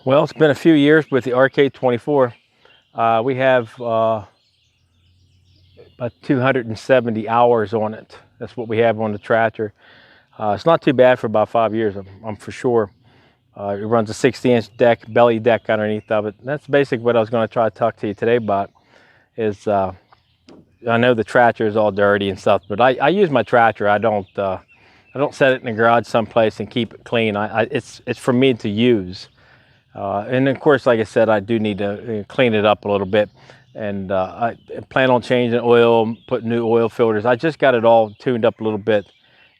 Well, it's been a few years with the RK24. We have about 270 hours on it. That's what we have on the tractor. It's not too bad for about 5 years, I'm for sure. It runs a 60-inch deck, belly deck underneath of it. And that's basically what I was going to try to talk to you today about. Is I know the tractor is all dirty and stuff, but I use my tractor. I don't set it in the garage someplace and keep it clean. It's for me to use. And of course, like I said, I do need to clean it up a little bit. And I plan on changing oil, putting new oil filters. I just got it all tuned up a little bit.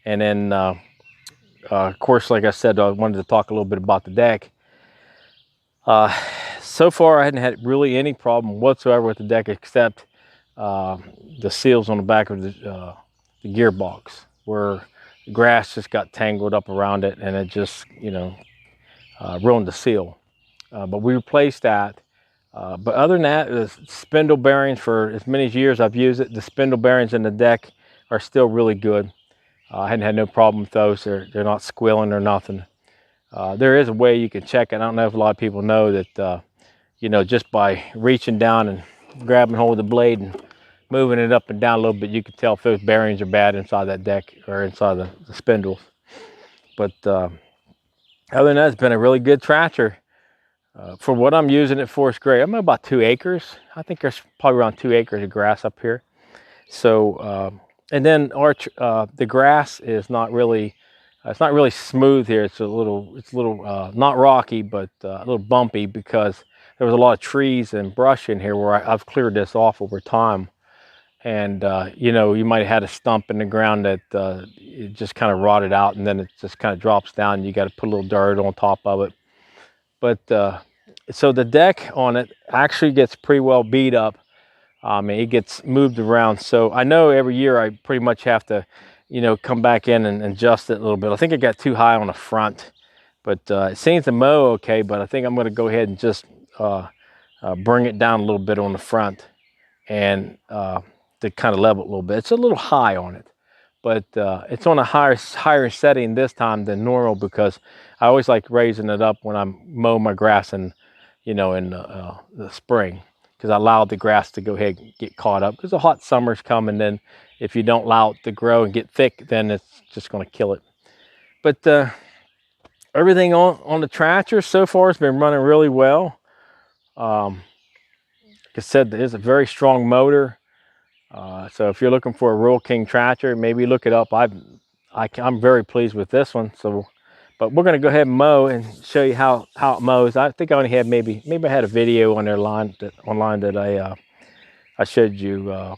And then, of course, like I said, I wanted to talk a little bit about the deck. So far, I hadn't had really any problem whatsoever with the deck except the seals on the back of the gearbox, where the grass just got tangled up around it and it just, ruined the seal. But we replaced that. But other than that, the spindle bearings, for as many years I've used it, the spindle bearings in the deck are still really good. I hadn't had no problem with those. They're not squealing or nothing. There is a way you can check it. I don't know if a lot of people know that, just by reaching down and grabbing hold of the blade and moving it up and down a little bit, you can tell if those bearings are bad inside that deck or inside the spindles. But other than that, it's been a really good tractor. For what I'm using it for, it's great. I'm about 2 acres. I think there's probably around 2 acres of grass up here. So, and then the grass is not really, it's not really smooth here. It's a little not rocky, but a little bumpy because there was a lot of trees and brush in here where I've cleared this off over time. And, you might have had a stump in the ground that it just kind of rotted out, and then it just kind of drops down and you got to put a little dirt on top of it. But so the deck on it actually gets pretty well beat up. It gets moved around. So I know every year I pretty much have to, come back in and adjust it a little bit. I think it got too high on the front, but it seems to mow okay. But I think I'm going to go ahead and just bring it down a little bit on the front and to kind of level it a little bit. It's a little high on it, but it's on a higher setting this time than normal because I always like raising it up when I'm mowing my grass in the spring, because I allow the grass to go ahead and get caught up, because the hot summer's coming. Then if you don't allow it to grow and get thick, then it's just going to kill it. But everything on the tractor so far has been running really well. Like I said, there's a very strong motor. So if you're looking for a Rural King tractor, maybe look it up. I'm very pleased with this one. So, but we're going to go ahead and mow and show you how it mows. I think I only had maybe I had a video on their online that I showed you,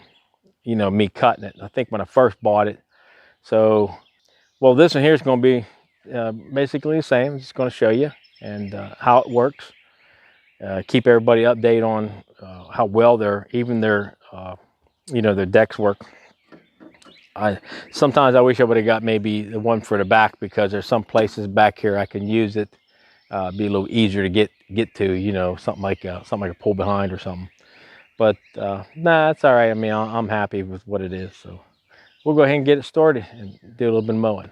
me cutting it. I think when I first bought it. So, well, this one here is going to be basically the same. I'm just going to show you and how it works. Keep everybody updated on how well their decks work. Sometimes I wish I would have got maybe the one for the back, because there's some places back here I can use it. Be a little easier to get to, something like a pull behind or something. But nah, it's all right. I mean, I'm happy with what it is. So we'll go ahead and get it started and do a little bit of mowing.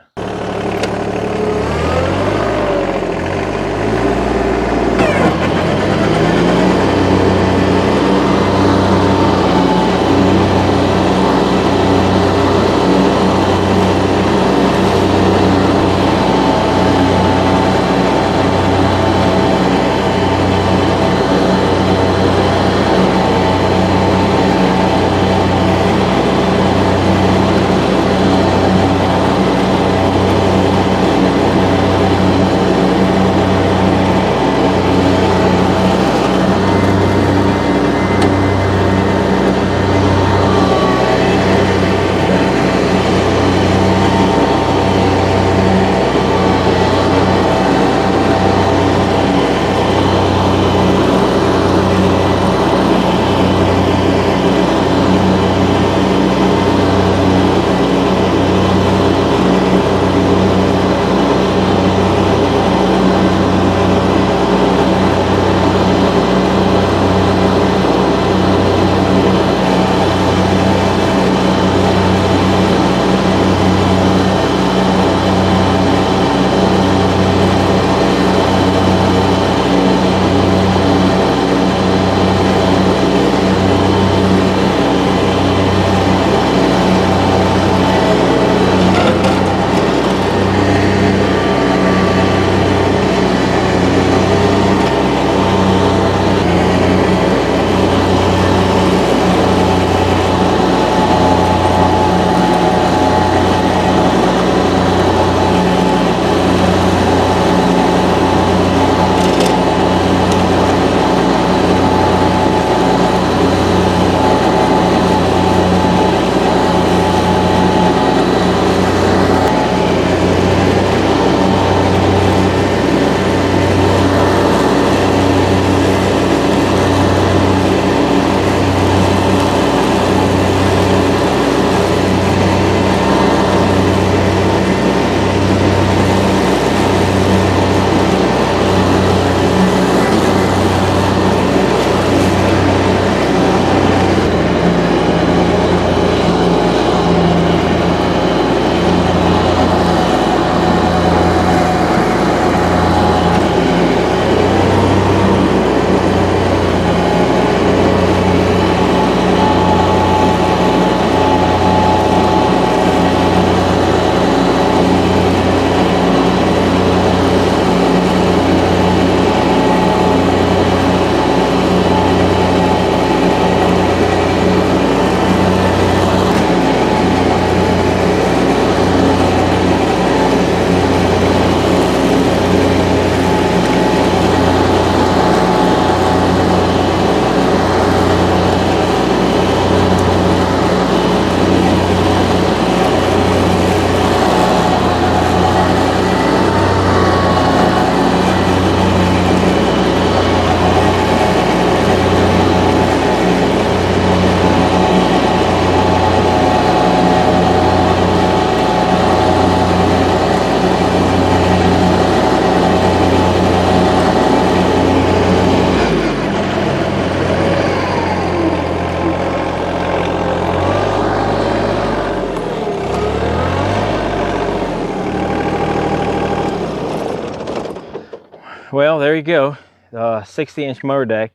Well, there you go. 60-inch mower deck.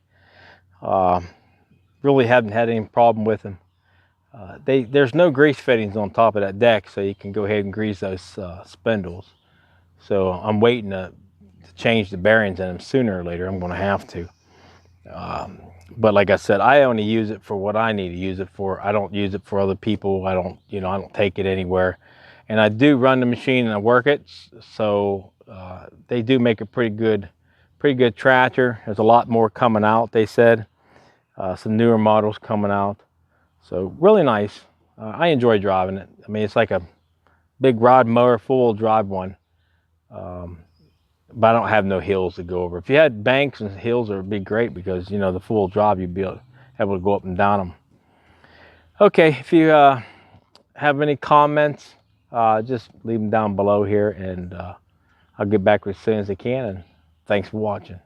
Really haven't had any problem with them. There's no grease fittings on top of that deck, so you can go ahead and grease those spindles. So I'm waiting to change the bearings in them sooner or later. I'm going to have to. But like I said, I only use it for what I need to use it for. I don't use it for other people. I don't take it anywhere. And I do run the machine and I work it, so they do make a pretty good tractor. There's a lot more coming out, they said. Some newer models coming out. So really nice. I enjoy driving it. I mean, it's like a big rod mower, full drive one. But I don't have no hills to go over. If you had banks and hills, it would be great because, you know, the full drive, you'd be able to go up and down them. Okay, if you have any comments, just leave them down below here, and I'll get back as soon as I can. And thanks for watching.